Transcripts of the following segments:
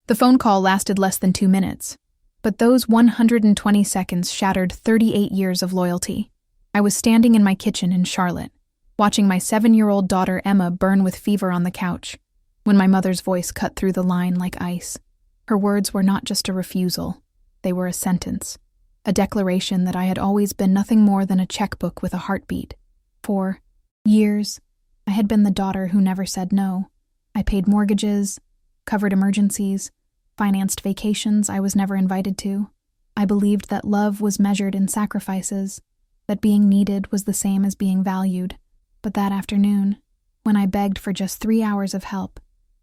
The phone call lasted less than 2 minutes, but those 120 seconds shattered 38 years of loyalty. I was standing in my kitchen in Charlotte, watching my 7-year-old daughter Emma burn with fever on the couch, when my mother's voice cut through the line like ice. Her words were not just a refusal, they were a sentence, a declaration that I had always been nothing more than a checkbook with a heartbeat. For years, I had been the daughter who never said no. I paid mortgages, covered emergencies, financed vacations I was never invited to. I believed that love was measured in sacrifices, that being needed was the same as being valued. But that afternoon, when I begged for just 3 hours of help,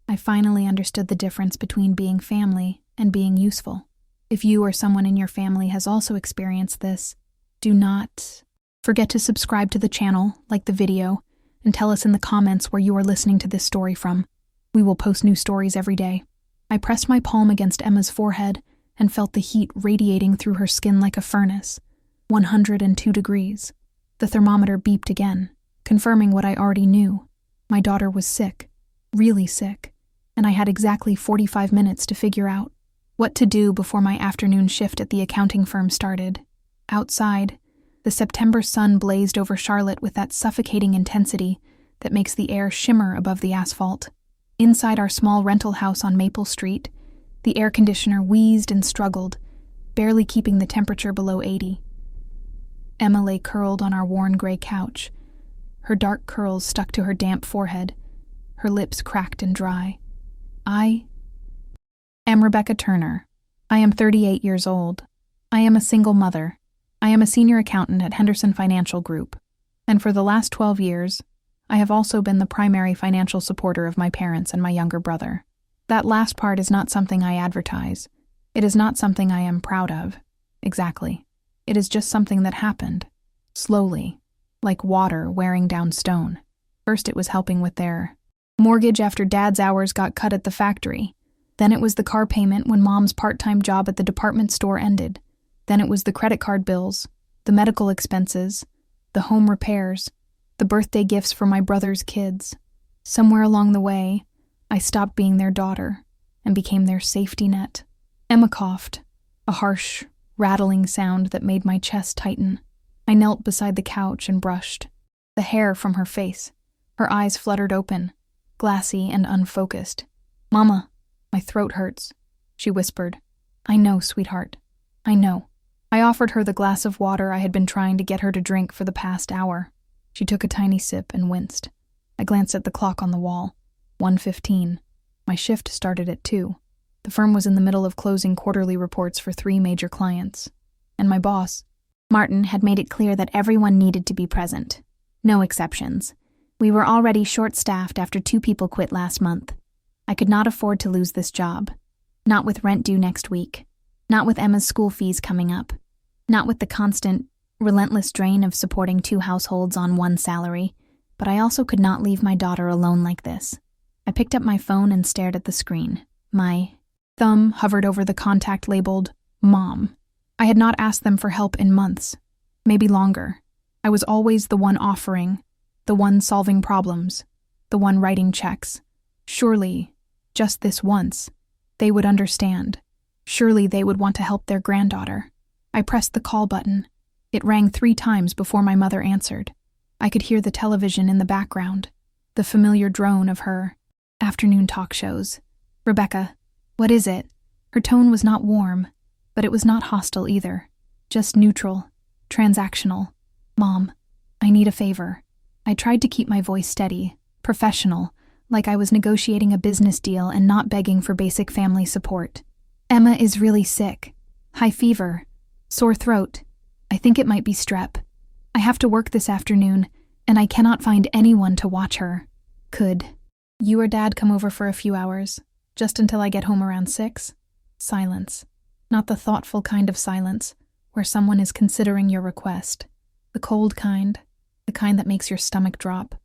I finally understood the difference between being family and being useful. If you or someone in your family has also experienced this, do not forget to subscribe to the channel, like the video, and tell us in the comments where you are listening to this story from. We will post new stories every day. I pressed my palm against Emma's forehead and felt the heat radiating through her skin like a furnace. 102 degrees. The thermometer beeped again, confirming what I already knew. My daughter was sick, really sick, and I had exactly 45 minutes to figure out what to do before my afternoon shift at the accounting firm started. Outside, the September sun blazed over Charlotte with that suffocating intensity that makes the air shimmer above the asphalt. Inside our small rental house on Maple Street, the air conditioner wheezed and struggled, barely keeping the temperature below 80. Emma lay curled on our worn gray couch. Her dark curls stuck to her damp forehead, her lips cracked and dry. I am Rebecca Turner. I am 38 years old. I am a single mother. I am a senior accountant at Henderson Financial Group. And for the last 12 years, I have also been the primary financial supporter of my parents and my younger brother. That last part is not something I advertise. It is not something I am proud of. Exactly. It is just something that happened. Slowly. Like water wearing down stone. First it was helping with their mortgage after Dad's hours got cut at the factory. Then it was the car payment when Mom's part-time job at the department store ended. Then it was the credit card bills, the medical expenses, the home repairs, the birthday gifts for my brother's kids. Somewhere along the way, I stopped being their daughter and became their safety net. Emma coughed, a harsh, rattling sound that made my chest tighten. I knelt beside the couch and brushed the hair from her face. Her eyes fluttered open, glassy and unfocused. "Mama, my throat hurts," she whispered. "I know, sweetheart. I know." I offered her the glass of water I had been trying to get her to drink for the past hour. She took a tiny sip and winced. I glanced at the clock on the wall. 1:15. My shift started at 2. The firm was in the middle of closing quarterly reports for 3 major clients. And my boss, Martin, had made it clear that everyone needed to be present. No exceptions. We were already short-staffed after 2 people quit last month. I could not afford to lose this job. Not with rent due next week. Not with Emma's school fees coming up. Not with the constant, relentless drain of supporting 2 households on 1 salary. But I also could not leave my daughter alone like this. I picked up my phone and stared at the screen. My thumb hovered over the contact labeled Mom. I had not asked them for help in months, maybe longer. I was always the one offering, the one solving problems, the one writing checks. Surely, just this once, they would understand. Surely they would want to help their granddaughter. I pressed the call button. It rang 3 times before my mother answered. I could hear the television in the background, the familiar drone of her afternoon talk shows. "Rebecca, what is it?" Her tone was not warm, but it was not hostile either. Just neutral, transactional. "Mom, I need a favor." I tried to keep my voice steady, professional, like I was negotiating a business deal and not begging for basic family support. "Emma is really sick. High fever, sore throat. I think it might be strep. I have to work this afternoon, and I cannot find anyone to watch her. Could you or Dad come over for a few hours, just until I get home around 6? Silence. Not the thoughtful kind of silence, where someone is considering your request. The cold kind, the kind that makes your stomach drop.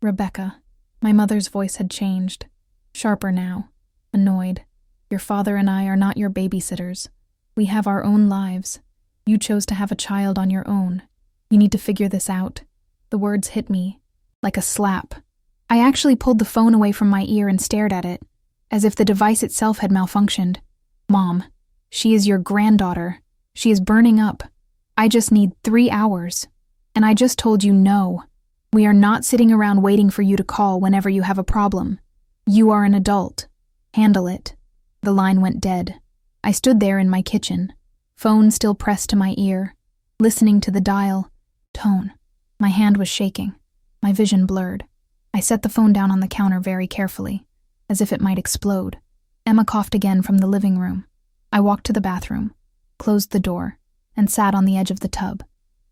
"Rebecca." My mother's voice had changed. Sharper now, annoyed. "Your father and I are not your babysitters. We have our own lives. You chose to have a child on your own. You need to figure this out." The words hit me, like a slap. I actually pulled the phone away from my ear and stared at it. as if the device itself had malfunctioned. "Mom, she is your granddaughter. She is burning up. I just need 3 hours. And I just told you no. We are not sitting around waiting for you to call whenever you have a problem. You are an adult. Handle it." The line went dead. I stood there in my kitchen, phone still pressed to my ear, listening to the dial tone. My hand was shaking, my vision blurred. I set the phone down on the counter very carefully, as if it might explode. Emma coughed again from the living room. I walked to the bathroom, closed the door, and sat on the edge of the tub.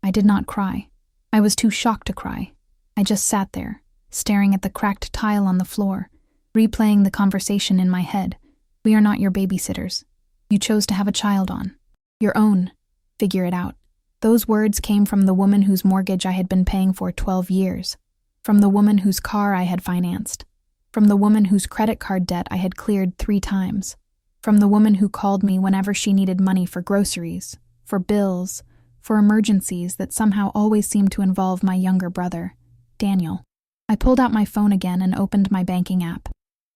I did not cry. I was too shocked to cry. I just sat there, staring at the cracked tile on the floor, replaying the conversation in my head. "We are not your babysitters. You chose to have a child on. Your own. Figure it out." Those words came from the woman whose mortgage I had been paying for 12 years, from the woman whose car I had financed, from the woman whose credit card debt I had cleared 3 times, from the woman who called me whenever she needed money for groceries, for bills, for emergencies that somehow always seemed to involve my younger brother, Daniel. I pulled out my phone again and opened my banking app.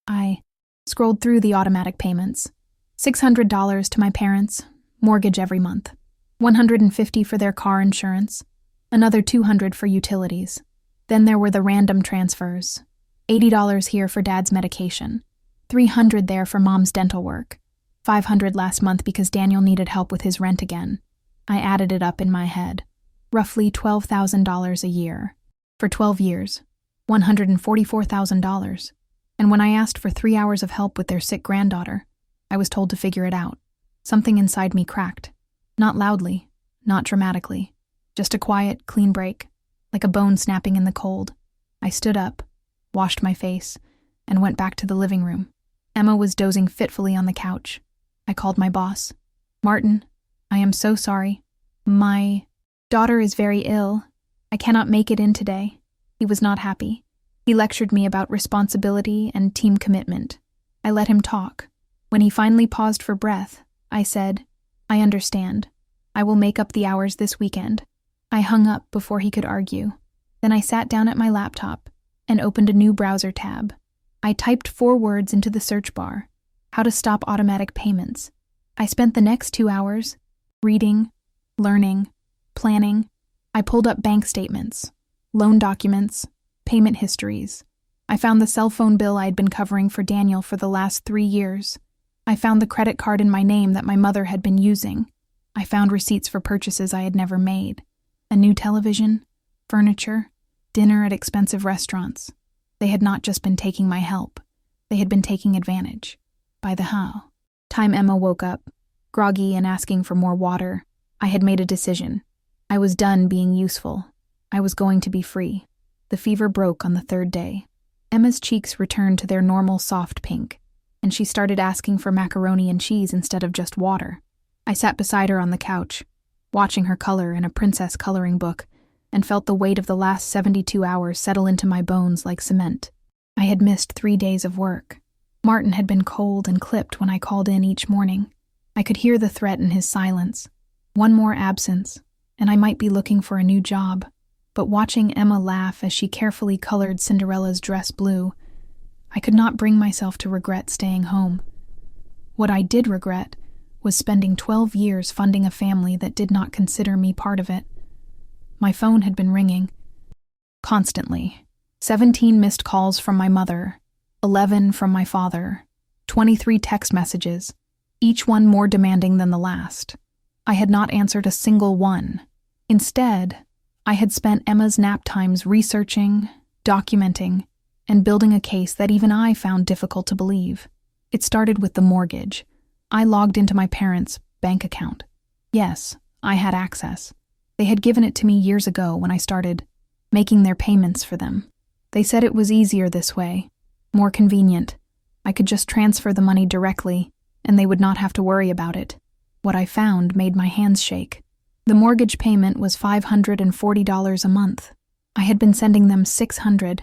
I scrolled through the automatic payments. $600 to my parents, mortgage every month. $150 for their car insurance. Another $200 for utilities. Then there were the random transfers. $80 here for Dad's medication. $300 there for Mom's dental work. $500 last month because Daniel needed help with his rent again. I added it up in my head. Roughly $12,000 a year. For 12 years. $144,000. And when I asked for 3 hours of help with their sick granddaughter, I was told to figure it out. Something inside me cracked. Not loudly, not dramatically. Just a quiet, clean break, like a bone snapping in the cold. I stood up, washed my face, and went back to the living room. Emma was dozing fitfully on the couch. I called my boss. "Martin, I am so sorry. My daughter is very ill. I cannot make it in today." He was not happy. He lectured me about responsibility and team commitment. I let him talk. When he finally paused for breath, I said, "I understand. I will make up the hours this weekend." I hung up before he could argue. Then I sat down at my laptop and opened a new browser tab. I typed 4 words into the search bar: how to stop automatic payments. I spent the next 2 hours reading, learning, planning. I pulled up bank statements, loan documents, payment histories. I found the cell phone bill I had been covering for Daniel for the last 3 years. I found the credit card in my name that my mother had been using. I found receipts for purchases I had never made. A new television, furniture, dinner at expensive restaurants. They had not just been taking my help. They had been taking advantage. By the how. Time Emma woke up, groggy and asking for more water, I had made a decision. I was done being useful. I was going to be free. The fever broke on the 3rd day. Emma's cheeks returned to their normal soft pink, and she started asking for macaroni and cheese instead of just water. I sat beside her on the couch, watching her color in a princess coloring book, and felt the weight of the last 72 hours settle into my bones like cement. I had missed 3 days of work. Martin had been cold and clipped when I called in each morning. I could hear the threat in his silence. One more absence, and I might be looking for a new job. But watching Emma laugh as she carefully colored Cinderella's dress blue, I could not bring myself to regret staying home. What I did regret was spending 12 years funding a family that did not consider me part of it. My phone had been ringing. Constantly. 17 missed calls from my mother, 11 from my father, 23 text messages, each one more demanding than the last. I had not answered a single one. Instead, I had spent Emma's nap times researching, documenting, and building a case that even I found difficult to believe. It started with the mortgage. I logged into my parents' bank account. Yes, I had access. They had given it to me years ago when I started making their payments for them. They said it was easier this way, more convenient. I could just transfer the money directly, and they would not have to worry about it. What I found made my hands shake. The mortgage payment was $540 a month. I had been sending them $600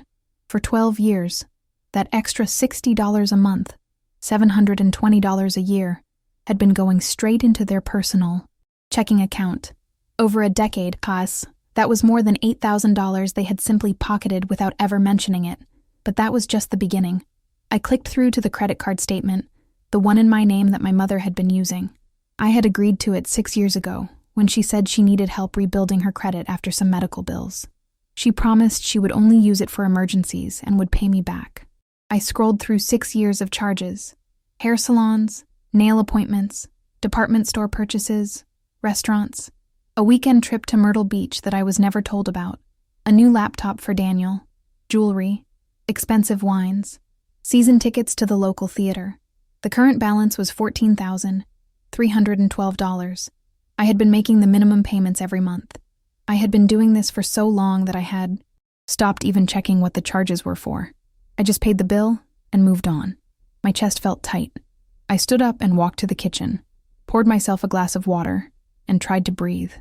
for 12 years. That extra $60 a month, $720 a year, had been going straight into their personal checking account. Over a decade, that was more than $8,000 they had simply pocketed without ever mentioning it. But that was just the beginning. I clicked through to the credit card statement, the one in my name that my mother had been using. I had agreed to it 6 years ago, when she said she needed help rebuilding her credit after some medical bills. She promised she would only use it for emergencies and would pay me back. I scrolled through 6 years of charges: hair salons, nail appointments, department store purchases, restaurants, a weekend trip to Myrtle Beach that I was never told about, a new laptop for Daniel, jewelry, expensive wines, season tickets to the local theater. The current balance was $14,312. I had been making the minimum payments every month. I had been doing this for so long that I had stopped even checking what the charges were for. I just paid the bill and moved on. My chest felt tight. I stood up and walked to the kitchen, poured myself a glass of water, and tried to breathe.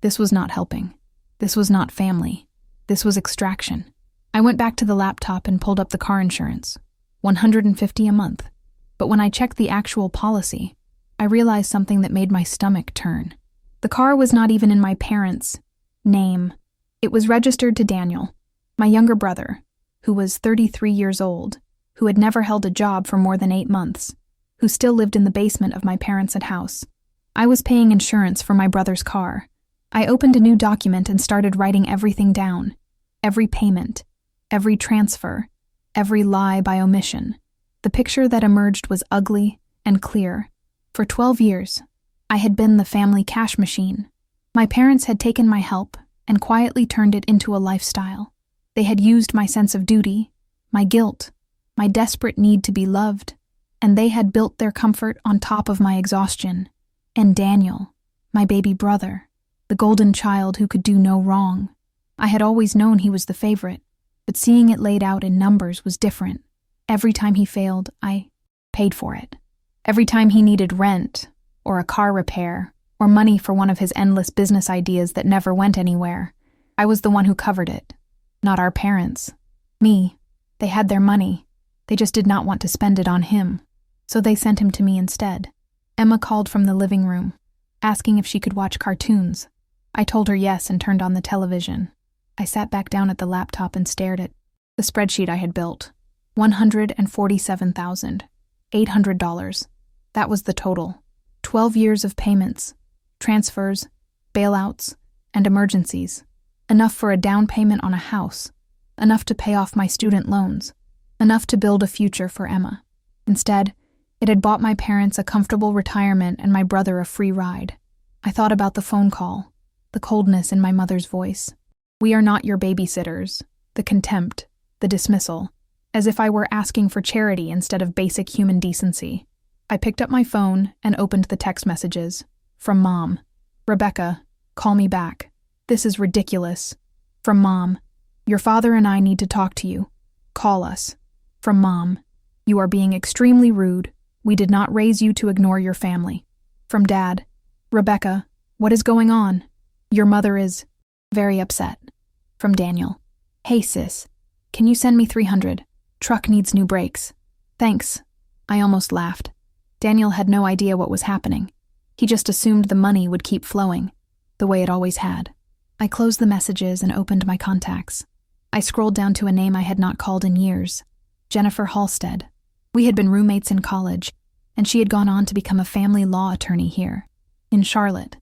This was not helping. This was not family. This was extraction. I went back to the laptop and pulled up the car insurance. $150 a month. But when I checked the actual policy, I realized something that made my stomach turn. The car was not even in my parents' name. It was registered to Daniel, my younger brother, who was 33 years old, who had never held a job for more than 8 months, who still lived in the basement of my parents' house. I was paying insurance for my brother's car. I opened a new document and started writing everything down. Every payment, every transfer, every lie by omission. The picture that emerged was ugly and clear. For 12 years, I had been the family cash machine. My parents had taken my help and quietly turned it into a lifestyle. They had used my sense of duty, my guilt, my desperate need to be loved, and they had built their comfort on top of my exhaustion. And Daniel, my baby brother, the golden child who could do no wrong. I had always known he was the favorite, but seeing it laid out in numbers was different. Every time he failed, I paid for it. Every time he needed rent, or a car repair, or money for one of his endless business ideas that never went anywhere, I was the one who covered it. Not our parents. Me. They had their money. They just did not want to spend it on him. So they sent him to me instead. Emma called from the living room, asking if she could watch cartoons. I told her yes and turned on the television. I sat back down at the laptop and stared at the spreadsheet I had built. $147,800. That was the total. 12 years of payments, transfers, bailouts, and emergencies. Enough for a down payment on a house. Enough to pay off my student loans. Enough to build a future for Emma. Instead, it had bought my parents a comfortable retirement and my brother a free ride. I thought about the phone call, the coldness in my mother's voice. "We are not your babysitters," the contempt, the dismissal, as if I were asking for charity instead of basic human decency. I picked up my phone and opened the text messages. From Mom. "Rebecca, call me back. This is ridiculous." From Mom. "Your father and I need to talk to you. Call us." From Mom. "You are being extremely rude. We did not raise you to ignore your family." From Dad. "Rebecca, what is going on? Your mother is very upset." From Daniel. "Hey sis, can you send me 300? Truck needs new brakes." "Thanks." I almost laughed. Daniel had no idea what was happening. He just assumed the money would keep flowing, the way it always had. I closed the messages and opened my contacts. I scrolled down to a name I had not called in years. Jennifer Halstead. We had been roommates in college, and she had gone on to become a family law attorney here, in Charlotte.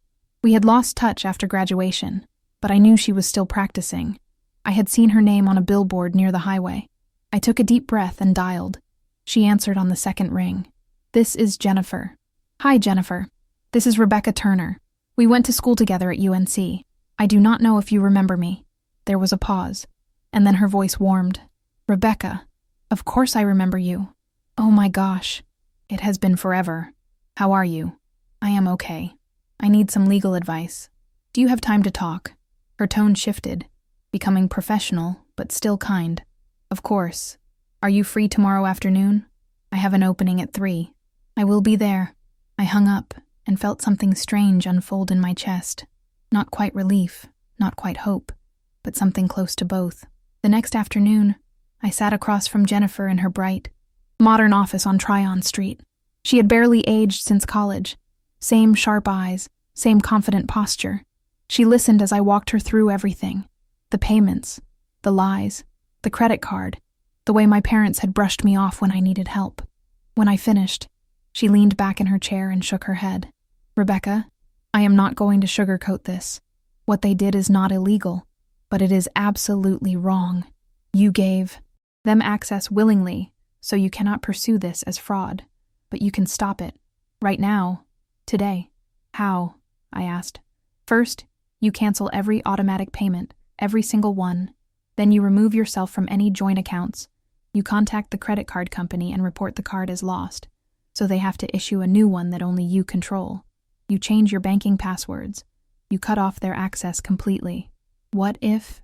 We had lost touch after graduation, but I knew she was still practicing. I had seen her name on a billboard near the highway. I took a deep breath and dialed. She answered on the second ring. "This is Jennifer." "Hi, Jennifer. This is Rebecca Turner. We went to school together at UNC. I do not know if you remember me." There was a pause, and then her voice warmed. "Rebecca, of course I remember you. Oh my gosh. It has been forever. How are you?" "I am okay. I need some legal advice. Do you have time to talk?" Her tone shifted, becoming professional, but still kind. "Of course. Are you free tomorrow afternoon? I have an opening at 3. "I will be there." I hung up and felt something strange unfold in my chest. Not quite relief, not quite hope, but something close to both. The next afternoon, I sat across from Jennifer in her bright, modern office on Tryon Street. She had barely aged since college. Same sharp eyes, same confident posture. She listened as I walked her through everything. The payments, the lies, the credit card, the the way my parents had brushed me off when I needed help. When I finished, she leaned back in her chair and shook her head. Rebecca, I am not going to sugarcoat this. What they did is not illegal, but it is absolutely wrong. You gave them access willingly, so you cannot pursue this as fraud, but you can stop it. Right now. Today. How? I asked. First, you cancel every automatic payment, every single one. Then you remove yourself from any joint accounts. You contact the credit card company and report the card as lost, so they have to issue a new one that only you control. You change your banking passwords. You cut off their access completely. What if,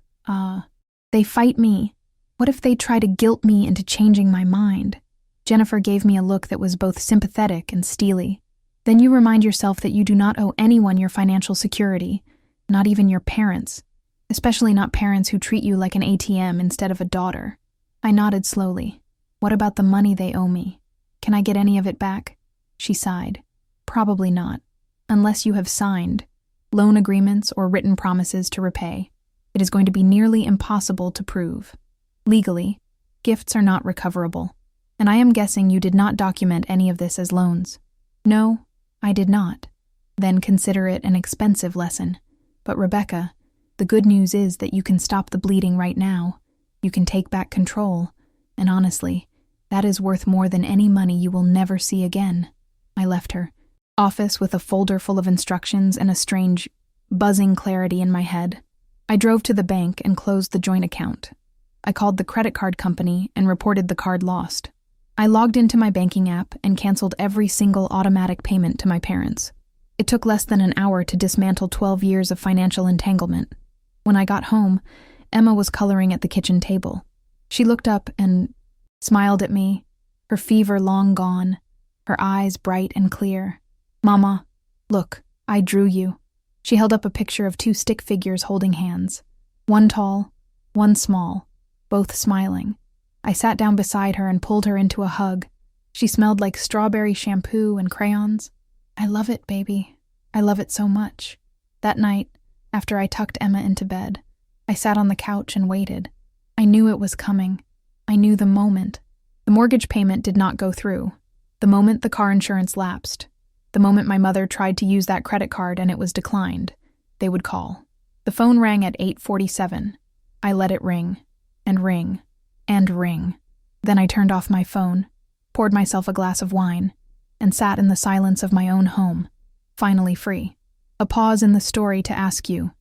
they fight me? What if they try to guilt me into changing my mind? Jennifer gave me a look that was both sympathetic and steely. Then you remind yourself that you do not owe anyone your financial security, not even your parents, especially not parents who treat you like an ATM instead of a daughter. I nodded slowly. What about the money they owe me? Can I get any of it back? She sighed. Probably not, unless you have signed loan agreements or written promises to repay. It is going to be nearly impossible to prove. Legally, gifts are not recoverable, and I am guessing you did not document any of this as loans. No, I did not. Then consider it an expensive lesson. But Rebecca, the good news is that you can stop the bleeding right now. You can take back control, and honestly, that is worth more than any money you will never see again. I left her office with a folder full of instructions and a strange, buzzing clarity in my head. I drove to the bank and closed the joint account. I called the credit card company and reported the card lost. I logged into my banking app and canceled every single automatic payment to my parents. It took less than an hour to dismantle 12 years of financial entanglement. When I got home, Emma was coloring at the kitchen table. She looked up and smiled at me, her fever long gone, her eyes bright and clear. Mama, look, I drew you. She held up a picture of two stick figures holding hands. One tall, one small, both smiling. I sat down beside her and pulled her into a hug. She smelled like strawberry shampoo and crayons. I love it, baby. I love it so much. That night, after I tucked Emma into bed, I sat on the couch and waited. I knew it was coming. I knew the moment. The mortgage payment did not go through. The moment the car insurance lapsed. The moment my mother tried to use that credit card and it was declined. They would call. The phone rang at 8:47. I let it ring, and ring, and ring. Then I turned off my phone, poured myself a glass of wine, and sat in the silence of my own home, finally free. A pause in the story to ask you,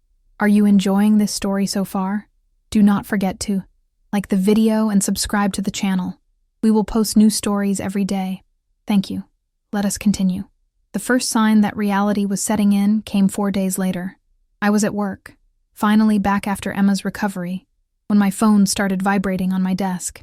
are you enjoying this story so far? Do not forget to like the video and subscribe to the channel. We will post new stories every day. Thank you. Let us continue. The first sign that reality was setting in came 4 days later. I was at work, finally back after Emma's recovery, when my phone started vibrating on my desk.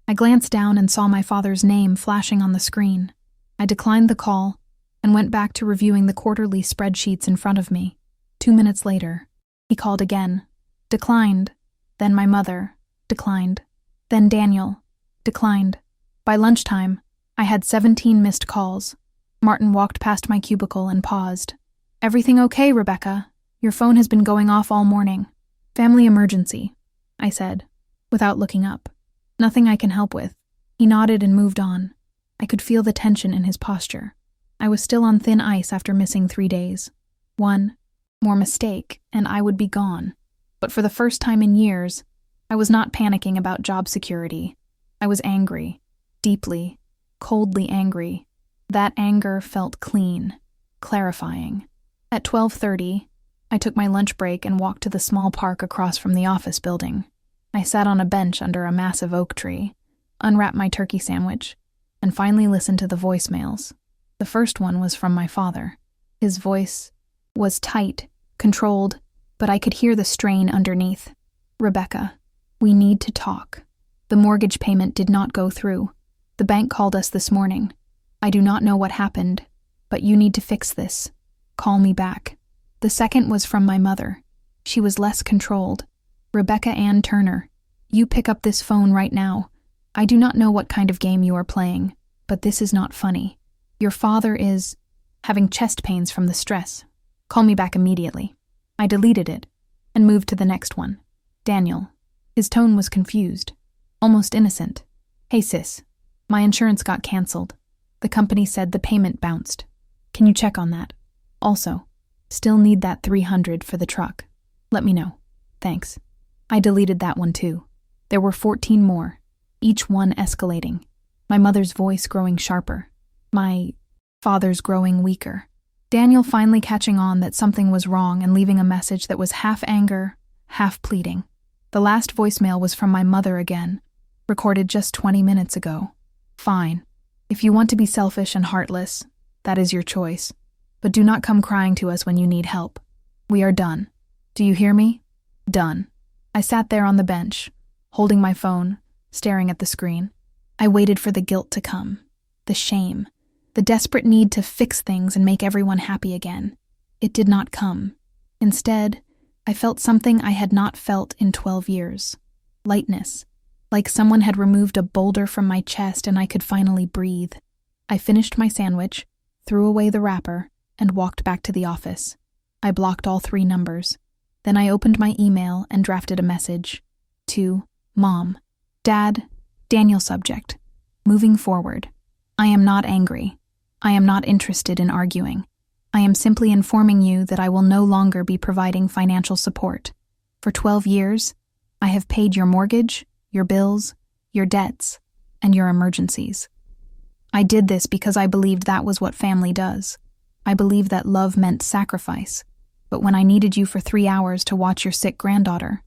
I glanced down and saw my father's name flashing on the screen. I declined the call and went back to reviewing the quarterly spreadsheets in front of me. 2 minutes later, he called again. Declined. Then my mother. Declined. Then Daniel. Declined. By lunchtime, I had 17 missed calls. Martin walked past my cubicle and paused. Everything okay, Rebecca? Your phone has been going off all morning. Family emergency, I said, without looking up. Nothing I can help with. He nodded and moved on. I could feel the tension in his posture. I was still on thin ice after missing 3 days. One more mistake, and I would be gone. But for the first time in years, I was not panicking about job security. I was angry, deeply, coldly angry. That anger felt clean, clarifying. At 12:30, I took my lunch break and walked to the small park across from the office building. I sat on a bench under a massive oak tree, unwrapped my turkey sandwich, and finally listened to the voicemails. The first one was from my father. His voice was tight, controlled, but I could hear the strain underneath. Rebecca, we need to talk. The mortgage payment did not go through. The bank called us this morning. I do not know what happened, but you need to fix this. Call me back. The second was from my mother. She was less controlled. Rebecca Ann Turner, you pick up this phone right now. I do not know what kind of game you are playing, but this is not funny. Your father is having chest pains from the stress. Call me back immediately. I deleted it and moved to the next one. Daniel. His tone was confused, almost innocent. Hey sis, my insurance got canceled. The company said the payment bounced. Can you check on that? Also, still need that $300 for the truck. Let me know. Thanks. I deleted that one too. There were 14 more, each one escalating. My mother's voice growing sharper. My father's growing weaker. Daniel finally catching on that something was wrong and leaving a message that was half anger, half pleading. The last voicemail was from my mother again, recorded just 20 minutes ago. Fine. If you want to be selfish and heartless, that is your choice. But do not come crying to us when you need help. We are done. Do you hear me? Done. I sat there on the bench, holding my phone, staring at the screen. I waited for the guilt to come, the shame, the desperate need to fix things and make everyone happy again. It did not come. Instead, I felt something I had not felt in 12 years. Lightness, like someone had removed a boulder from my chest and I could finally breathe. I finished my sandwich, threw away the wrapper, and walked back to the office. I blocked all 3 numbers. Then I opened my email and drafted a message. To Mom, Dad, Daniel subject. Moving forward. I am not angry. I am not interested in arguing. I am simply informing you that I will no longer be providing financial support. For 12 years, I have paid your mortgage, your bills, your debts, and your emergencies. I did this because I believed that was what family does. I believed that love meant sacrifice. But when I needed you for 3 hours to watch your sick granddaughter,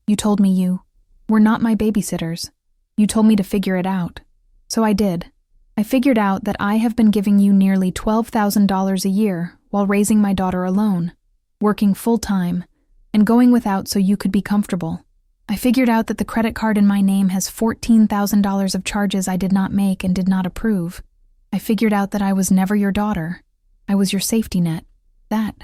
you told me you were not my babysitters. You told me to figure it out. So I did. I figured out that I have been giving you nearly $12,000 a year while raising my daughter alone, working full-time, and going without so you could be comfortable. I figured out that the credit card in my name has $14,000 of charges I did not make and did not approve. I figured out that I was never your daughter. I was your safety net. That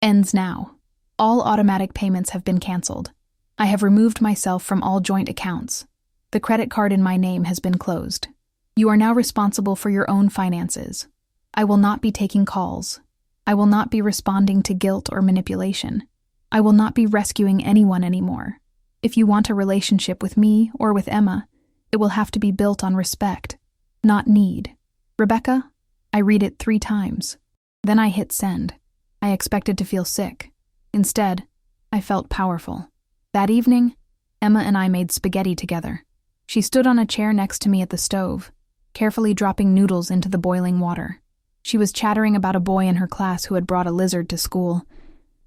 ends now. All automatic payments have been canceled. I have removed myself from all joint accounts. The credit card in my name has been closed. You are now responsible for your own finances. I will not be taking calls. I will not be responding to guilt or manipulation. I will not be rescuing anyone anymore. If you want a relationship with me or with Emma, it will have to be built on respect, not need. Rebecca, I read it 3 times. Then I hit send. I expected to feel sick. Instead, I felt powerful. That evening, Emma and I made spaghetti together. She stood on a chair next to me at the stove, carefully dropping noodles into the boiling water. She was chattering about a boy in her class who had brought a lizard to school,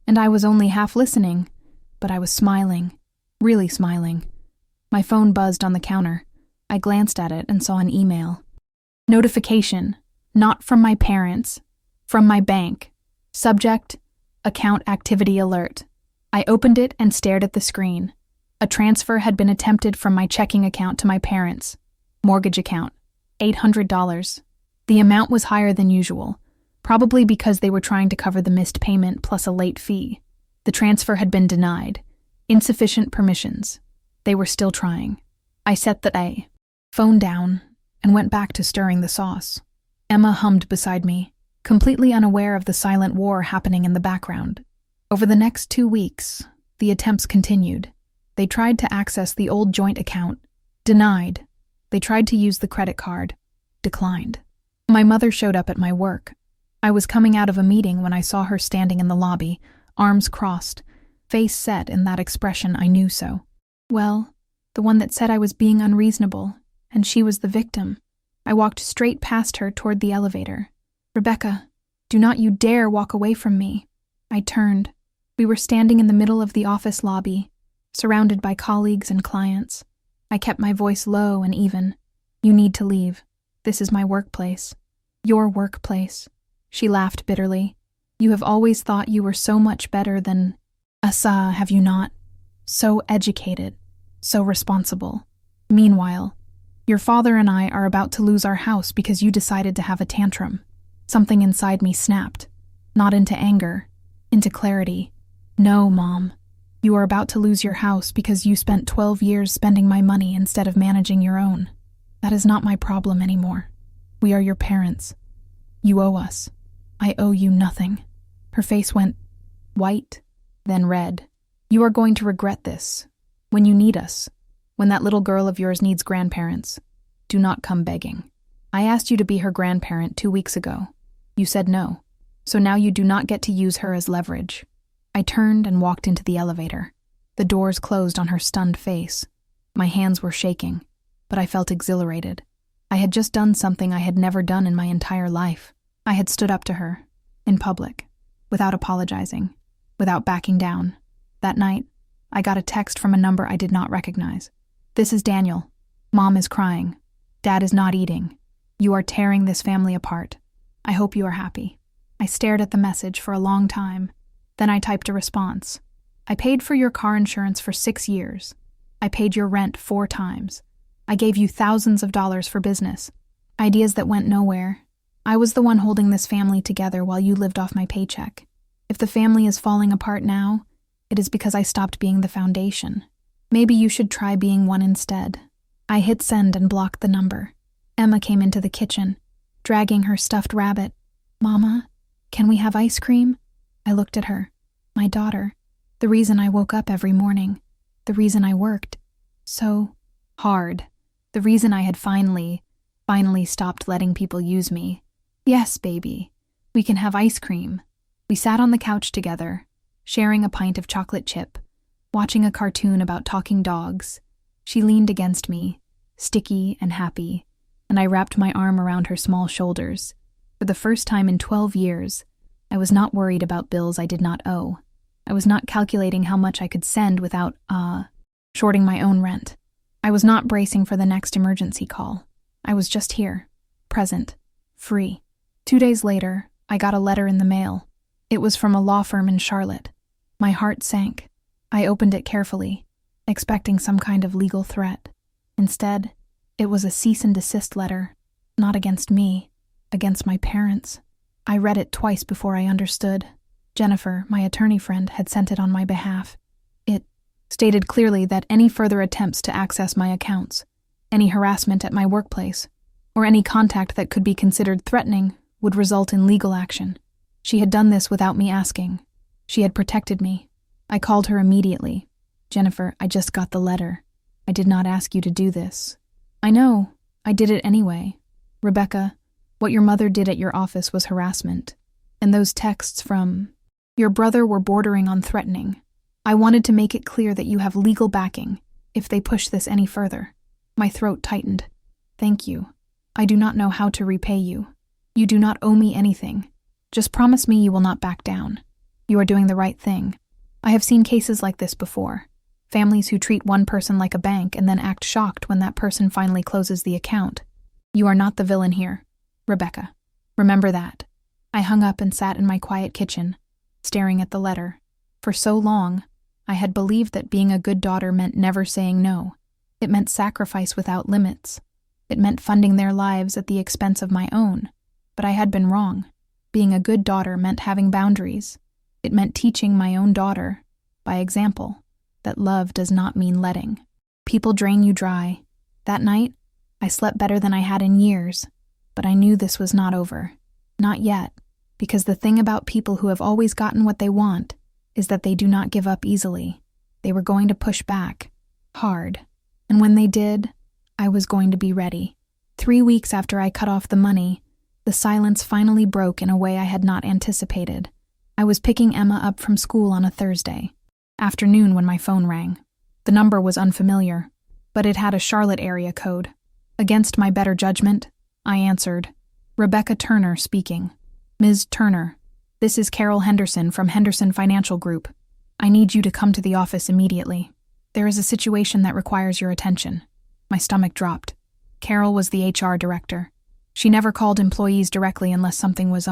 and I was only half listening, but I was smiling, really smiling. My phone buzzed on the counter. I glanced at it and saw an email. Notification, not from my parents, from my bank. Subject, account activity alert. I opened it and stared at the screen. A transfer had been attempted from my checking account to my parents' mortgage account. $800. The amount was higher than usual, probably because they were trying to cover the missed payment plus a late fee. The transfer had been denied. Insufficient permissions. They were still trying. I set the phone down and went back to stirring the sauce. Emma hummed beside me, completely unaware of the silent war happening in the background. Over the next 2 weeks, the attempts continued. They tried to access the old joint account. Denied. They tried to use the credit card. Declined. My mother showed up at my work. I was coming out of a meeting when I saw her standing in the lobby, arms crossed, face set in that expression I knew so. Well, the one that said I was being unreasonable, and she was the victim. I walked straight past her toward the elevator. Rebecca, do not you dare walk away from me. I turned. We were standing in the middle of the office lobby, surrounded by colleagues and clients. I kept my voice low and even. You need to leave. This is my workplace. Your workplace. She laughed bitterly. You have always thought you were so much better than Asa, have you not? So educated, so responsible. Meanwhile, your father and I are about to lose our house because you decided to have a tantrum. Something inside me snapped. Not into anger, into clarity. No, Mom. You are about to lose your house because you spent 12 years spending my money instead of managing your own. That is not my problem anymore. We are your parents. You owe us. I owe you nothing. Her face went white, then red. You are going to regret this. When you need us. When that little girl of yours needs grandparents. Do not come begging. I asked you to be her grandparent 2 weeks ago. You said no. So now you do not get to use her as leverage. I turned and walked into the elevator. The doors closed on her stunned face. My hands were shaking, but I felt exhilarated. I had just done something I had never done in my entire life. I had stood up to her, in public, without apologizing, without backing down. That night, I got a text from a number I did not recognize. This is Daniel. Mom is crying. Dad is not eating. You are tearing this family apart. I hope you are happy. I stared at the message for a long time. Then I typed a response. I paid for your car insurance for 6 years. I paid your rent 4 times. I gave you thousands of dollars for business. Ideas that went nowhere. I was the one holding this family together while you lived off my paycheck. If the family is falling apart now, it is because I stopped being the foundation. Maybe you should try being one instead. I hit send and blocked the number. Emma came into the kitchen, dragging her stuffed rabbit. Mama, can we have ice cream? I looked at her. My daughter. The reason I woke up every morning. The reason I worked so hard. The reason I had finally stopped letting people use me. Yes, baby. We can have ice cream. We sat on the couch together, sharing a pint of chocolate chip, watching a cartoon about talking dogs. She leaned against me, sticky and happy, and I wrapped my arm around her small shoulders. For the first time in 12 years, I was not worried about bills I did not owe. I was not calculating how much I could send without, shorting my own rent. I was not bracing for the next emergency call. I was just here, present, free. 2 days later, I got a letter in the mail. It was from a law firm in Charlotte. My heart sank. I opened it carefully, expecting some kind of legal threat. Instead, it was a cease and desist letter, not against me, against my parents. I read it twice before I understood. Jennifer, my attorney friend, had sent it on my behalf. It stated clearly that any further attempts to access my accounts, any harassment at my workplace, or any contact that could be considered threatening would result in legal action. She had done this without me asking. She had protected me. I called her immediately. Jennifer, I just got the letter. I did not ask you to do this. I know. I did it anyway. Rebecca, what your mother did at your office was harassment. And those texts from your brother were bordering on threatening. I wanted to make it clear that you have legal backing if they push this any further. My throat tightened. Thank you. I do not know how to repay you. You do not owe me anything. Just promise me you will not back down. You are doing the right thing. I have seen cases like this before. Families who treat one person like a bank and then act shocked when that person finally closes the account. You are not the villain here, Rebecca. Remember that. I hung up and sat in my quiet kitchen, staring at the letter. For so long, I had believed that being a good daughter meant never saying no. It meant sacrifice without limits. It meant funding their lives at the expense of my own. But I had been wrong. Being a good daughter meant having boundaries. It meant teaching my own daughter, by example, that love does not mean letting. People drain you dry. That night, I slept better than I had in years, but I knew this was not over. Not yet, because the thing about people who have always gotten what they want is that they do not give up easily. They were going to push back, hard. And when they did, I was going to be ready. 3 weeks after I cut off the money, the silence finally broke in a way I had not anticipated. I was picking Emma up from school on a Thursday afternoon when my phone rang. The number was unfamiliar, but it had a Charlotte area code. Against my better judgment, I answered. Rebecca Turner speaking. Ms. Turner, this is Carol Henderson from Henderson Financial Group. I need you to come to the office immediately. There is a situation that requires your attention. My stomach dropped. Carol was the HR director. She never called employees directly unless something was,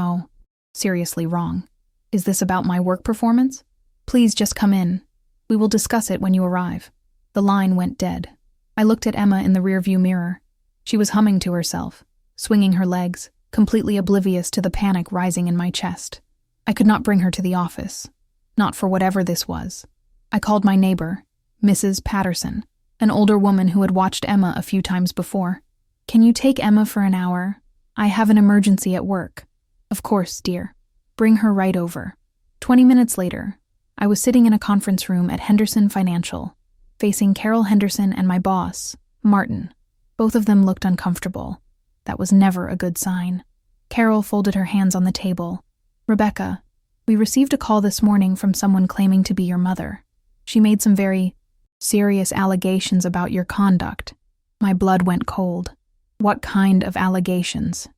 seriously wrong. Is this about my work performance? Please just come in. We will discuss it when you arrive. The line went dead. I looked at Emma in the rearview mirror. She was humming to herself, swinging her legs, completely oblivious to the panic rising in my chest. I could not bring her to the office. Not for whatever this was. I called my neighbor, Mrs. Patterson, an older woman who had watched Emma a few times before. Can you take Emma for an hour? I have an emergency at work. Of course, dear. Bring her right over. 20 minutes later, I was sitting in a conference room at Henderson Financial, facing Carol Henderson and my boss, Martin. Both of them looked uncomfortable. That was never a good sign. Carol folded her hands on the table. "Rebecca, we received a call this morning from someone claiming to be your mother. She made some very serious allegations about your conduct." My blood went cold. "What kind of allegations?"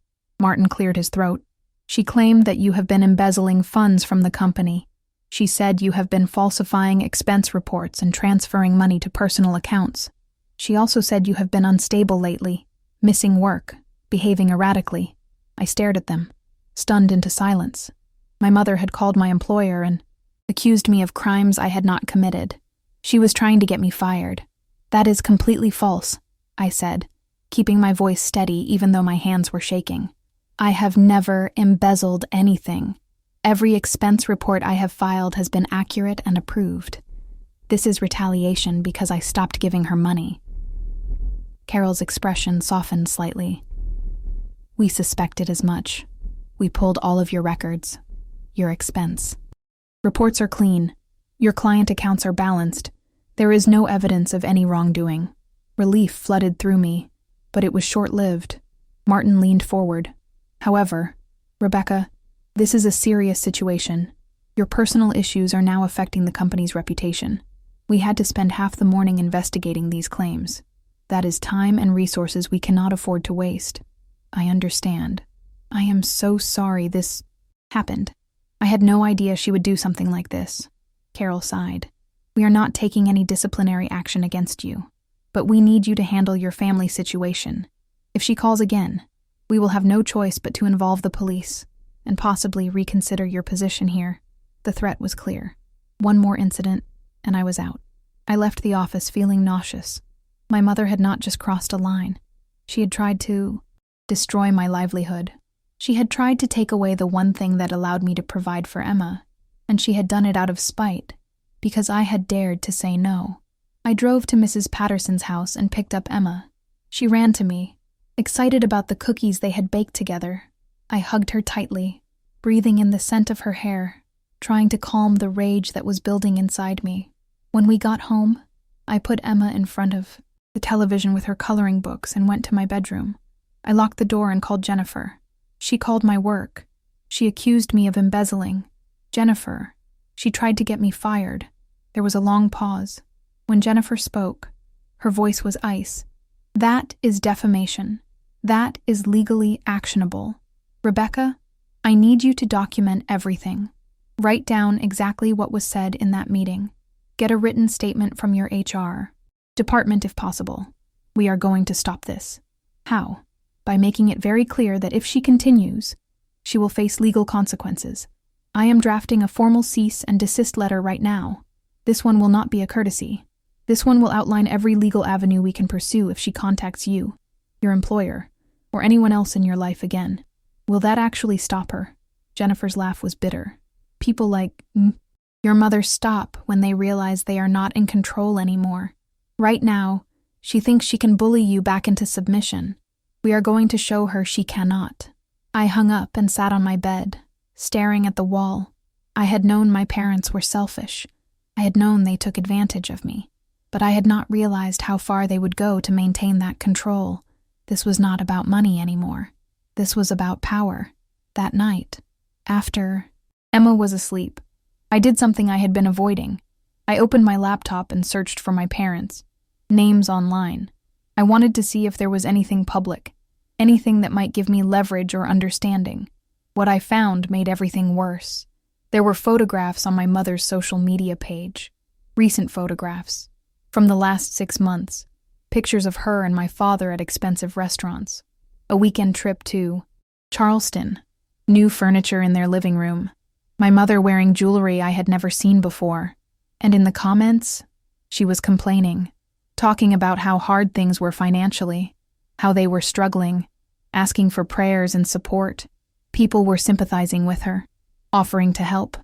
Martin cleared his throat. "She claimed that you have been embezzling funds from the company. She said you have been falsifying expense reports and transferring money to personal accounts. She also said you have been unstable lately, missing work, behaving erratically." I stared at them, stunned into silence. My mother had called my employer and accused me of crimes I had not committed. She was trying to get me fired. "That is completely false," I said, keeping my voice steady even though my hands were shaking. "I have never embezzled anything. Every expense report I have filed has been accurate and approved. This is retaliation because I stopped giving her money." Carol's expression softened slightly. "We suspected as much. We pulled all of your records, your expense. Reports are clean. Your client accounts are balanced. There is no evidence of any wrongdoing." Relief flooded through me, but it was short-lived. Martin leaned forward. "However, Rebecca, this is a serious situation. Your personal issues are now affecting the company's reputation. We had to spend half the morning investigating these claims. That is time and resources we cannot afford to waste." "I understand. I am so sorry this happened. I had no idea she would do something like this." Carol sighed. "We are not taking any disciplinary action against you, but we need you to handle your family situation. If she calls again, we will have no choice but to involve the police and possibly reconsider your position here." The threat was clear. One more incident, and I was out. I left the office feeling nauseous. My mother had not just crossed a line. She had tried to destroy my livelihood. She had tried to take away the one thing that allowed me to provide for Emma, and she had done it out of spite, because I had dared to say no. I drove to Mrs. Patterson's house and picked up Emma. She ran to me, excited about the cookies they had baked together. I hugged her tightly, breathing in the scent of her hair, trying to calm the rage that was building inside me. When we got home, I put Emma in front of the television with her coloring books and went to my bedroom. I locked the door and called Jennifer. She called my work. She accused me of embezzling. Jennifer. She tried to get me fired. There was a long pause. When Jennifer spoke, her voice was ice. "That is defamation. That is legally actionable. Rebecca, I need you to document everything. Write down exactly what was said in that meeting. Get a written statement from your HR department if possible. We are going to stop this." "How?" "By making it very clear that if she continues, she will face legal consequences. I am drafting a formal cease and desist letter right now. This one will not be a courtesy. This one will outline every legal avenue we can pursue if she contacts you, your employer, or anyone else in your life again." "Will that actually stop her?" Jennifer's laugh was bitter. "People like your mother stop when they realize they are not in control anymore. Right now, she thinks she can bully you back into submission. We are going to show her she cannot." I hung up and sat on my bed, staring at the wall. I had known my parents were selfish. I had known they took advantage of me, but I had not realized how far they would go to maintain that control. This was not about money anymore. This was about power. That night, after Emma was asleep, I did something I had been avoiding. I opened my laptop and searched for my parents. Names online. I wanted to see if there was anything public, anything that might give me leverage or understanding. What I found made everything worse. There were photographs on my mother's social media page. Recent photographs. From the last 6 months. Pictures of her and my father at expensive restaurants. A weekend trip to Charleston. New furniture in their living room. My mother wearing jewelry I had never seen before. And in the comments, she was complaining, talking about how hard things were financially, how they were struggling, asking for prayers and support. People were sympathizing with her, offering to help,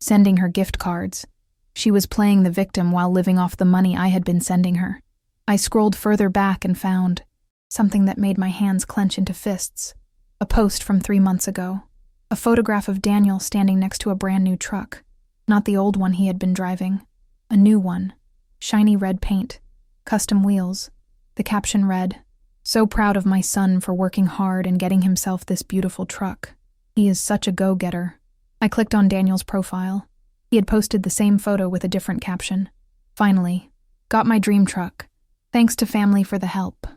sending her gift cards. She was playing the victim while living off the money I had been sending her. I scrolled further back and found something that made my hands clench into fists. A post from 3 months ago. A photograph of Daniel standing next to a brand new truck. Not the old one he had been driving. A new one. Shiny red paint. Custom wheels. The caption read, So proud of my son for working hard and getting himself this beautiful truck. He is such a go-getter. I clicked on Daniel's profile. He had posted the same photo with a different caption. Finally, got my dream truck. Thanks to family for the help.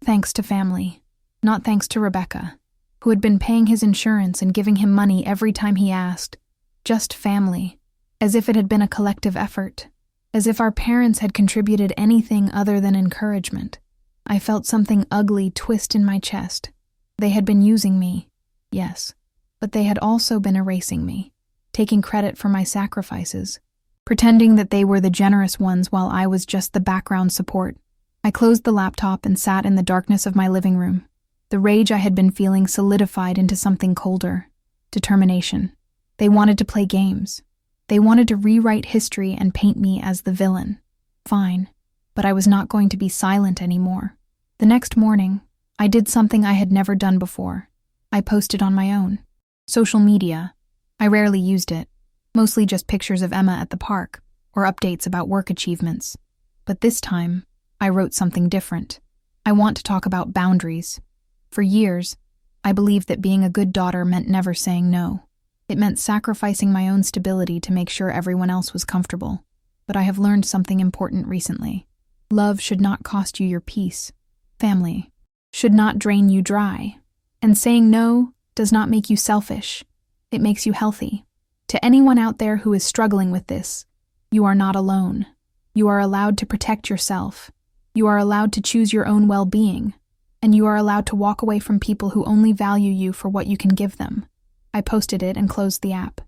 Thanks to family. Not thanks to Rebecca, who had been paying his insurance and giving him money every time he asked. Just family. As if it had been a collective effort. As if our parents had contributed anything other than encouragement. I felt something ugly twist in my chest. They had been using me, yes, but they had also been erasing me, taking credit for my sacrifices, pretending that they were the generous ones while I was just the background support. I closed the laptop and sat in the darkness of my living room. The rage I had been feeling solidified into something colder. Determination. They wanted to play games. They wanted to rewrite history and paint me as the villain. Fine, but I was not going to be silent anymore. The next morning, I did something I had never done before. I posted on my own. Social media. I rarely used it, mostly just pictures of Emma at the park or updates about work achievements. But this time, I wrote something different. I want to talk about boundaries. For years, I believed that being a good daughter meant never saying no. It meant sacrificing my own stability to make sure everyone else was comfortable. But I have learned something important recently. Love should not cost you your peace. Family should not drain you dry. And saying no does not make you selfish. It makes you healthy. To anyone out there who is struggling with this, you are not alone. You are allowed to protect yourself. You are allowed to choose your own well-being. And you are allowed to walk away from people who only value you for what you can give them. I posted it and closed the app.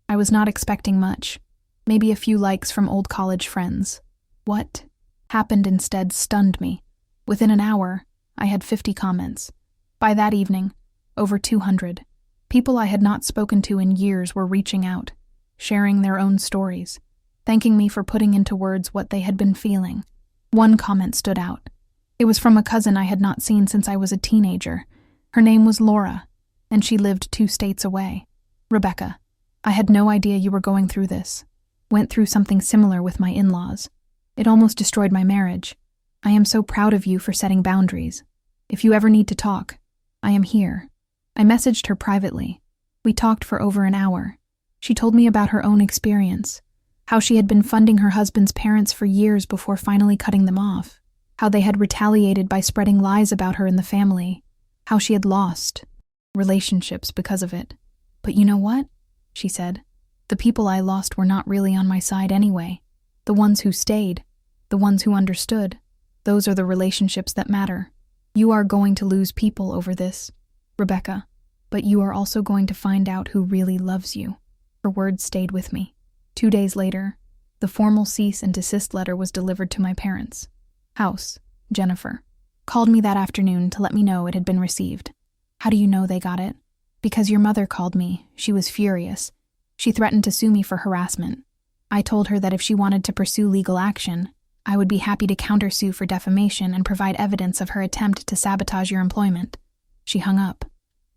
I was not expecting much. Maybe a few likes from old college friends. What happened instead stunned me. Within an hour, I had 50 comments. By that evening, over 200. People I had not spoken to in years were reaching out, sharing their own stories, thanking me for putting into words what they had been feeling. One comment stood out. It was from a cousin I had not seen since I was a teenager. Her name was Laura, and she lived 2 states away. Rebecca, I had no idea you were going through this. Went through something similar with my in-laws. It almost destroyed my marriage. I am so proud of you for setting boundaries. If you ever need to talk, I am here. I messaged her privately. We talked for over an hour. She told me about her own experience, how she had been funding her husband's parents for years before finally cutting them off, how they had retaliated by spreading lies about her in the family, how she had lost relationships because of it. But you know what? She said. The people I lost were not really on my side anyway. The ones who stayed, the ones who understood, those are the relationships that matter. You are going to lose people over this, Rebecca, but you are also going to find out who really loves you. Her words stayed with me. 2 days later, the formal cease and desist letter was delivered to my parents. House, Jennifer, called me that afternoon to let me know it had been received. How do you know they got it? Because your mother called me. She was furious. She threatened to sue me for harassment. I told her that if she wanted to pursue legal action, I would be happy to countersue for defamation and provide evidence of her attempt to sabotage your employment. She hung up.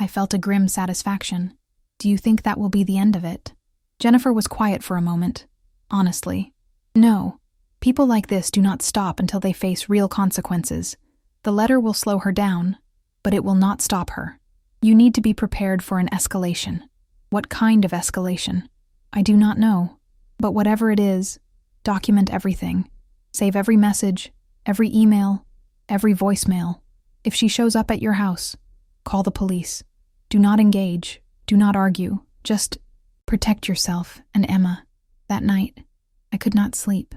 I felt a grim satisfaction. Do you think that will be the end of it? Jennifer was quiet for a moment. Honestly. No. People like this do not stop until they face real consequences. The letter will slow her down, but it will not stop her. You need to be prepared for an escalation. What kind of escalation? I do not know. But whatever it is, document everything. Save every message, every email, every voicemail. If she shows up at your house, call the police. Do not engage. Do not argue. Just protect yourself and Emma. That night, I could not sleep.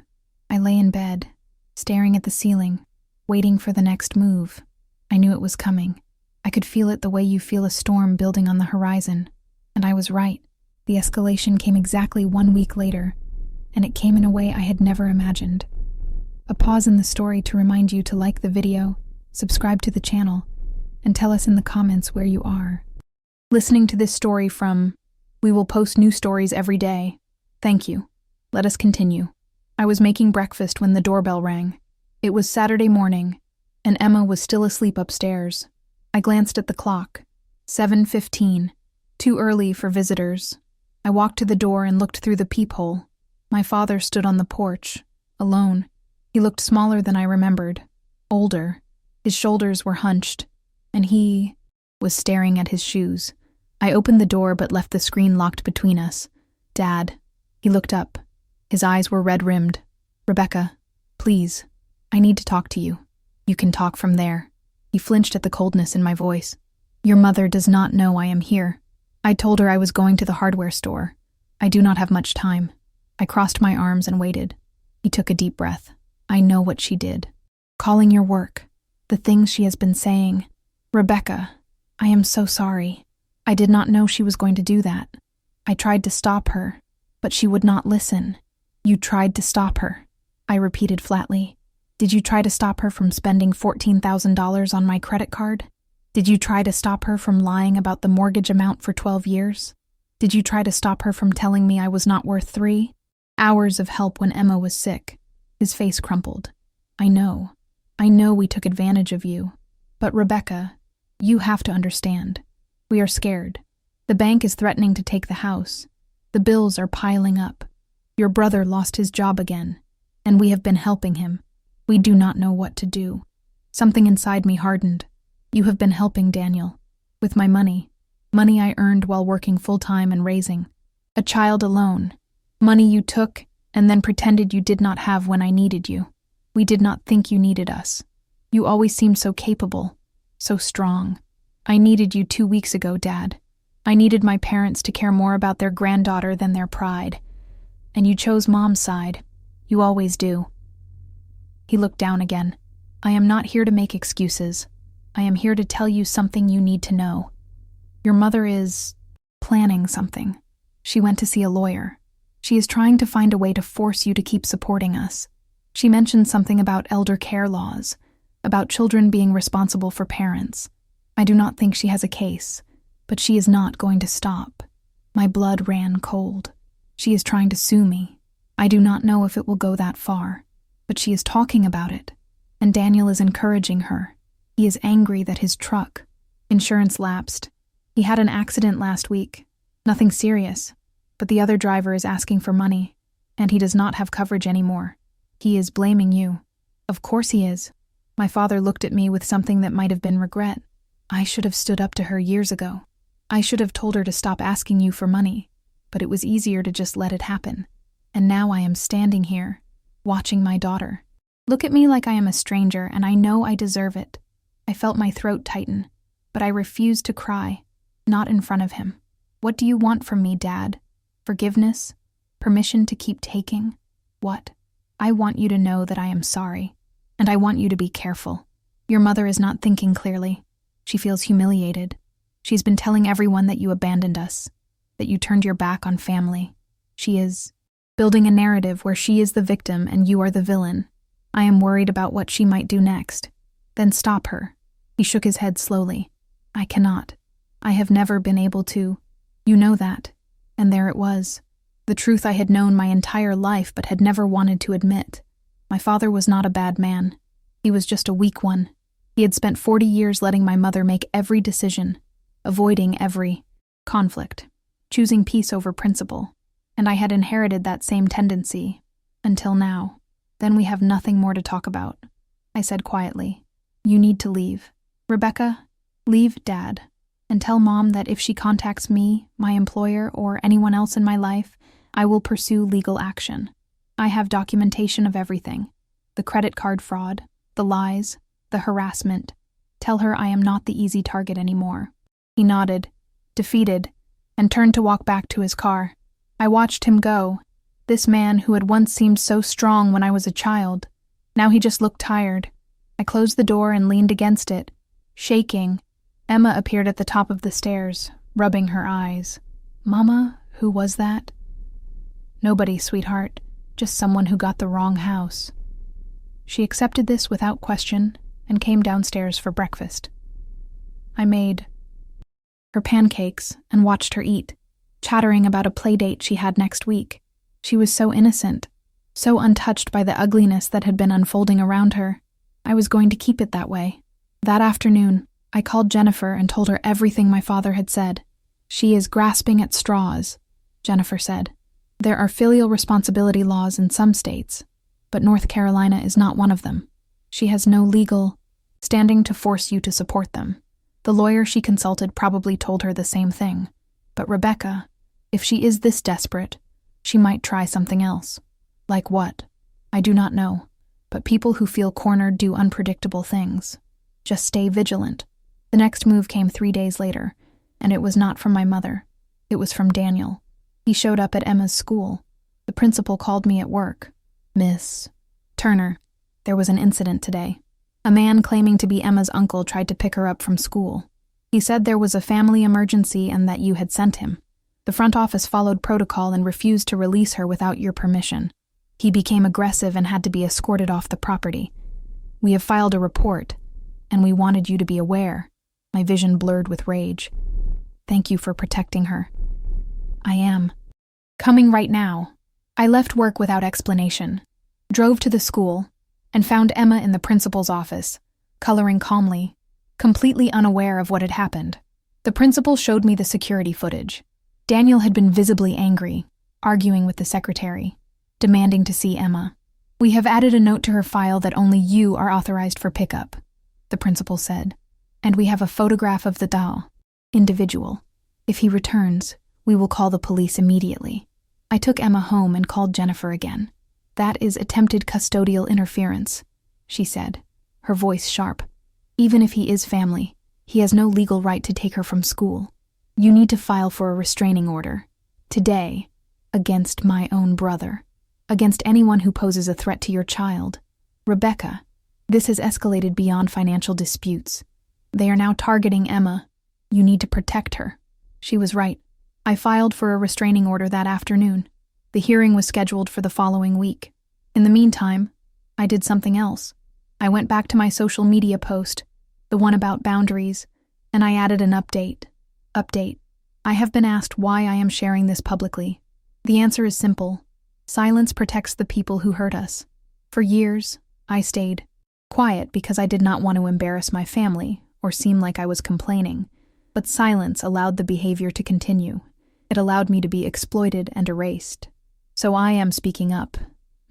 I lay in bed, staring at the ceiling, waiting for the next move. I knew it was coming. I could feel it the way you feel a storm building on the horizon. And I was right. The escalation came exactly 1 week later, and it came in a way I had never imagined. A pause in the story to remind you to like the video, subscribe to the channel, and tell us in the comments where you are. Listening to this story from We will post new stories every day. Thank you. Let us continue. I was making breakfast when the doorbell rang. It was Saturday morning, and Emma was still asleep upstairs. I glanced at the clock. 7:15. Too early for visitors. I walked to the door and looked through the peephole. My father stood on the porch, alone. He looked smaller than I remembered. Older. His shoulders were hunched, and he was staring at his shoes. I opened the door but left the screen locked between us. Dad. He looked up. His eyes were red-rimmed. Rebecca, please. I need to talk to you. You can talk from there. He flinched at the coldness in my voice. Your mother does not know I am here. I told her I was going to the hardware store. I do not have much time. I crossed my arms and waited. He took a deep breath. I know what she did. Calling your work. The things she has been saying. Rebecca, I am so sorry. I did not know she was going to do that. I tried to stop her, but she would not listen. You tried to stop her, I repeated flatly. Did you try to stop her from spending $14,000 on my credit card? Did you try to stop her from lying about the mortgage amount for 12 years? Did you try to stop her from telling me I was not worth 3 hours of help when Emma was sick? His face crumpled. I know we took advantage of you. But Rebecca, you have to understand. We are scared. The bank is threatening to take the house. The bills are piling up. Your brother lost his job again, and we have been helping him. We do not know what to do. Something inside me hardened. You have been helping Daniel. With my money I earned while working full-time and raising a child alone. Money you took and then pretended you did not have when I needed you. We did not think you needed us. You always seemed so capable, so strong. I needed you 2 weeks ago, Dad. I needed my parents to care more about their granddaughter than their pride. And you chose Mom's side. You always do. He looked down again. I am not here to make excuses. I am here to tell you something you need to know. Your mother is planning something. She went to see a lawyer. She is trying to find a way to force you to keep supporting us. She mentioned something about elder care laws, about children being responsible for parents. I do not think she has a case, but she is not going to stop. My blood ran cold. She is trying to sue me. I do not know if it will go that far, but she is talking about it, and Daniel is encouraging her. He is angry that his truck, insurance lapsed. He had an accident last week. Nothing serious, but the other driver is asking for money, and he does not have coverage anymore. He is blaming you. Of course he is. My father looked at me with something that might have been regret. I should have stood up to her years ago. I should have told her to stop asking you for money, but it was easier to just let it happen. And now I am standing here, watching my daughter. Look at me like I am a stranger, and I know I deserve it. I felt my throat tighten, but I refused to cry, not in front of him. What do you want from me, Dad? Forgiveness? Permission to keep taking? What? I want you to know that I am sorry, and I want you to be careful. Your mother is not thinking clearly. She feels humiliated. She's been telling everyone that you abandoned us, that you turned your back on family. She is building a narrative where she is the victim and you are the villain. I am worried about what she might do next. Then stop her. He shook his head slowly. I cannot. I have never been able to. You know that. And there it was. The truth I had known my entire life but had never wanted to admit. My father was not a bad man. He was just a weak one. He had spent 40 years letting my mother make every decision, avoiding every conflict, choosing peace over principle. And I had inherited that same tendency. Until now. Then we have nothing more to talk about. I said quietly. You need to leave. Rebecca, leave Dad. And tell Mom that if she contacts me, my employer, or anyone else in my life, I will pursue legal action. I have documentation of everything. The credit card fraud, the lies, the harassment. Tell her I am not the easy target anymore. He nodded, defeated, and turned to walk back to his car. I watched him go. This man who had once seemed so strong when I was a child. Now he just looked tired. I closed the door and leaned against it, shaking. Emma appeared at the top of the stairs, rubbing her eyes. Mama, who was that? Nobody, sweetheart. Just someone who got the wrong house. She accepted this without question and came downstairs for breakfast. I made her pancakes and watched her eat, chattering about a play date she had next week. She was so innocent, so untouched by the ugliness that had been unfolding around her. I was going to keep it that way. That afternoon, I called Jennifer and told her everything my father had said. She is grasping at straws, Jennifer said. There are filial responsibility laws in some states, but North Carolina is not one of them. She has no legal standing to force you to support them. The lawyer she consulted probably told her the same thing. But Rebecca, if she is this desperate, she might try something else. Like what? I do not know. But people who feel cornered do unpredictable things. Just stay vigilant. The next move came 3 days later, and it was not from my mother. It was from Daniel. He showed up at Emma's school. The principal called me at work. Miss Turner, there was an incident today. A man claiming to be Emma's uncle tried to pick her up from school. He said there was a family emergency and that you had sent him. The front office followed protocol and refused to release her without your permission. He became aggressive and had to be escorted off the property. We have filed a report, and we wanted you to be aware. My vision blurred with rage. Thank you for protecting her. I am. Coming right now. I left work without explanation, drove to the school, and found Emma in the principal's office, coloring calmly, completely unaware of what had happened. The principal showed me the security footage. Daniel had been visibly angry, arguing with the secretary, demanding to see Emma. We have added a note to her file that only you are authorized for pickup, the principal said, and we have a photograph of the doll, individual. If he returns, we will call the police immediately. I took Emma home and called Jennifer again. That is attempted custodial interference, she said, her voice sharp. Even if he is family, he has no legal right to take her from school. You need to file for a restraining order. Today, against my own brother. Against anyone who poses a threat to your child. Rebecca, this has escalated beyond financial disputes. They are now targeting Emma. You need to protect her. She was right. I filed for a restraining order that afternoon. The hearing was scheduled for the following week. In the meantime, I did something else. I went back to my social media post, the one about boundaries, and I added an update. I have been asked why I am sharing this publicly. The answer is simple. Silence protects the people who hurt us. For years, I stayed quiet because I did not want to embarrass my family or seem like I was complaining. But silence allowed the behavior to continue. It allowed me to be exploited and erased. So I am speaking up.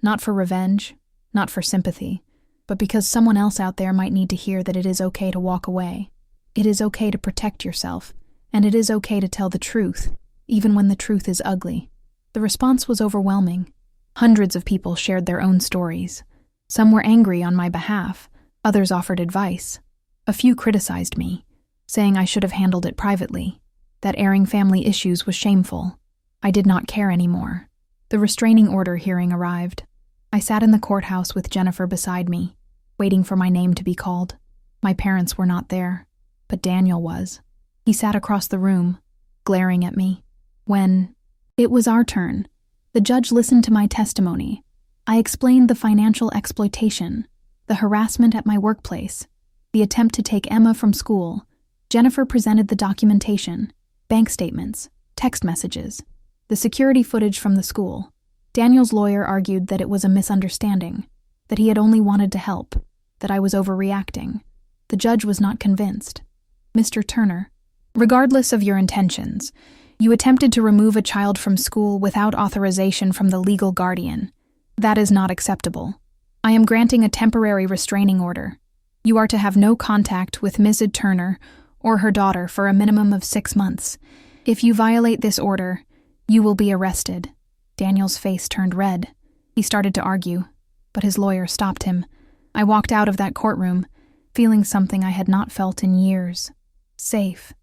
Not for revenge, not for sympathy, but because someone else out there might need to hear that it is okay to walk away. It is okay to protect yourself, and it is okay to tell the truth, even when the truth is ugly. The response was overwhelming. Hundreds of people shared their own stories. Some were angry on my behalf, others offered advice. A few criticized me, saying I should have handled it privately, that airing family issues was shameful. I did not care anymore. The restraining order hearing arrived. I sat in the courthouse with Jennifer beside me, waiting for my name to be called. My parents were not there, but Daniel was. He sat across the room, glaring at me. When it was our turn, the judge listened to my testimony. I explained the financial exploitation, the harassment at my workplace, the attempt to take Emma from school. Jennifer presented the documentation, bank statements, text messages, the security footage from the school. Daniel's lawyer argued that it was a misunderstanding, that he had only wanted to help, that I was overreacting. The judge was not convinced. Mr. Turner, regardless of your intentions, you attempted to remove a child from school without authorization from the legal guardian. That is not acceptable. I am granting a temporary restraining order. You are to have no contact with Mrs. Turner or her daughter for a minimum of 6 months. If you violate this order, you will be arrested. Daniel's face turned red. He started to argue, but his lawyer stopped him. I walked out of that courtroom, feeling something I had not felt in years. Safe.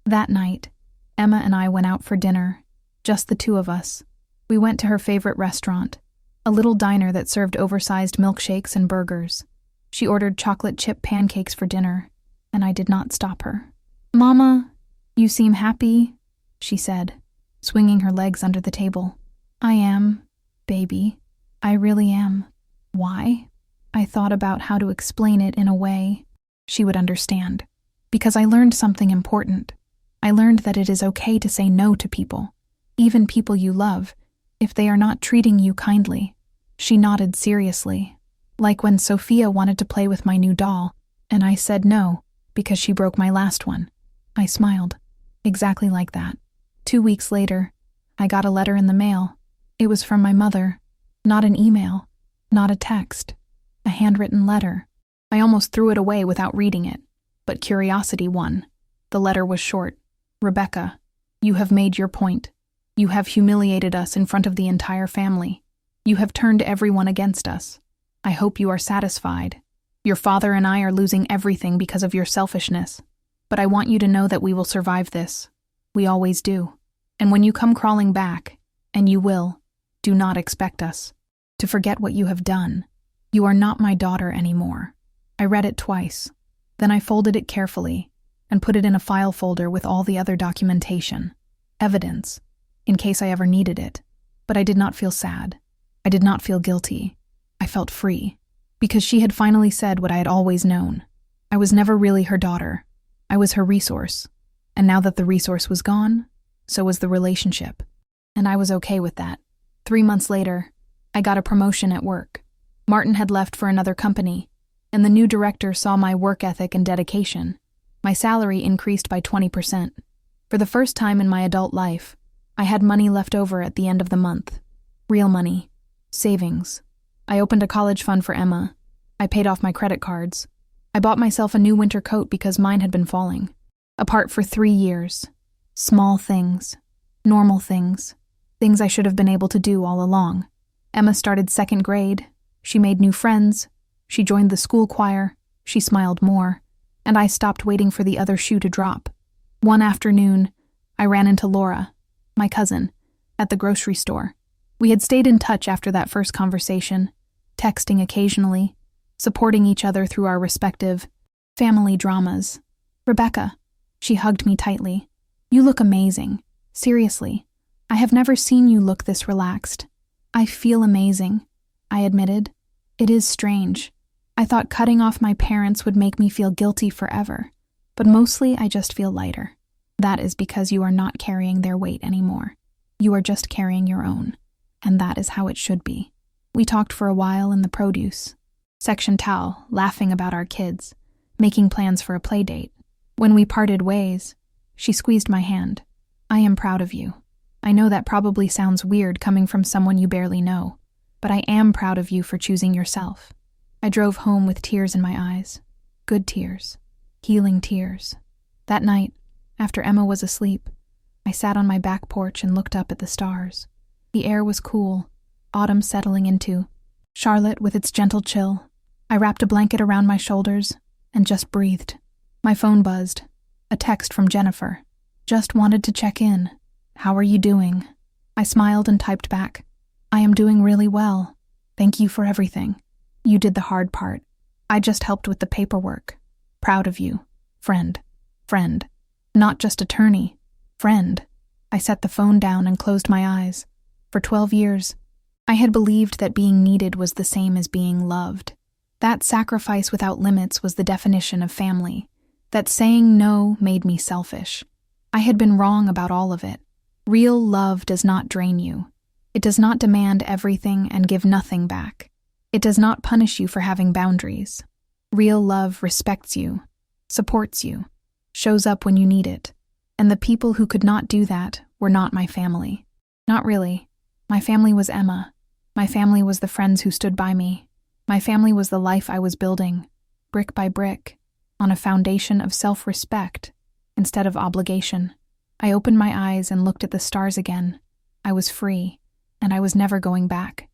That night, Emma and I went out for dinner, just the two of us. We went to her favorite restaurant, a little diner that served oversized milkshakes and burgers. She ordered chocolate chip pancakes for dinner, and I did not stop her. "Mama, you seem happy," she said, swinging her legs under the table. "I am, baby. I really am." Why? I thought about how to explain it in a way she would understand. Because I learned something important. I learned that it is okay to say no to people, even people you love, if they are not treating you kindly. She nodded seriously, like when Sophia wanted to play with my new doll, and I said no, because she broke my last one. I smiled. Exactly like that. 2 weeks later, I got a letter in the mail. It was from my mother. Not an email, not a text. A handwritten letter. I almost threw it away without reading it, but curiosity won. The letter was short. Rebecca, you have made your point. You have humiliated us in front of the entire family. You have turned everyone against us. I hope you are satisfied. Your father and I are losing everything because of your selfishness. But I want you to know that we will survive this. We always do. And when you come crawling back, and you will, do not expect us to forget what you have done. You are not my daughter anymore. I read it twice. Then I folded it carefully and put it in a file folder with all the other documentation, evidence, in case I ever needed it. But I did not feel sad. I did not feel guilty. I felt free, because she had finally said what I had always known. I was never really her daughter. I was her resource. And now that the resource was gone, so was the relationship. And I was okay with that. 3 months later, I got a promotion at work. Martin had left for another company, and the new director saw my work ethic and dedication. My salary increased by 20%. For the first time in my adult life, I had money left over at the end of the month. Real money. Savings. I opened a college fund for Emma. I paid off my credit cards. I bought myself a new winter coat because mine had been falling. Apart for 3 years. Small things. Normal things. Things I should have been able to do all along. Emma started 2nd grade. She made new friends. She joined the school choir. She smiled more. And I stopped waiting for the other shoe to drop. One afternoon, I ran into Laura, my cousin, at the grocery store. We had stayed in touch after that first conversation, texting occasionally, supporting each other through our respective family dramas. Rebecca, she hugged me tightly. You look amazing. Seriously, I have never seen you look this relaxed. I feel amazing, I admitted. It is strange. I thought cutting off my parents would make me feel guilty forever, but mostly I just feel lighter. That is because you are not carrying their weight anymore. You are just carrying your own, and that is how it should be. We talked for a while in the produce section towel, laughing about our kids, making plans for a play date. When we parted ways, she squeezed my hand. I am proud of you. I know that probably sounds weird coming from someone you barely know, but I am proud of you for choosing yourself. I drove home with tears in my eyes. Good tears. Healing tears. That night, after Emma was asleep, I sat on my back porch and looked up at the stars. The air was cool, autumn settling into Charlotte with its gentle chill. I wrapped a blanket around my shoulders and just breathed. My phone buzzed. A text from Jennifer. Just wanted to check in. How are you doing? I smiled and typed back. I am doing really well. Thank you for everything. You did the hard part. I just helped with the paperwork. Proud of you. Friend. Friend. Not just attorney. Friend. I set the phone down and closed my eyes. For 12 years, I had believed that being needed was the same as being loved. That sacrifice without limits was the definition of family. That saying no made me selfish. I had been wrong about all of it. Real love does not drain you. It does not demand everything and give nothing back. It does not punish you for having boundaries. Real love respects you, supports you, shows up when you need it. And the people who could not do that were not my family. Not really. My family was Emma. My family was the friends who stood by me. My family was the life I was building, brick by brick, on a foundation of self-respect instead of obligation. I opened my eyes and looked at the stars again. I was free, and I was never going back.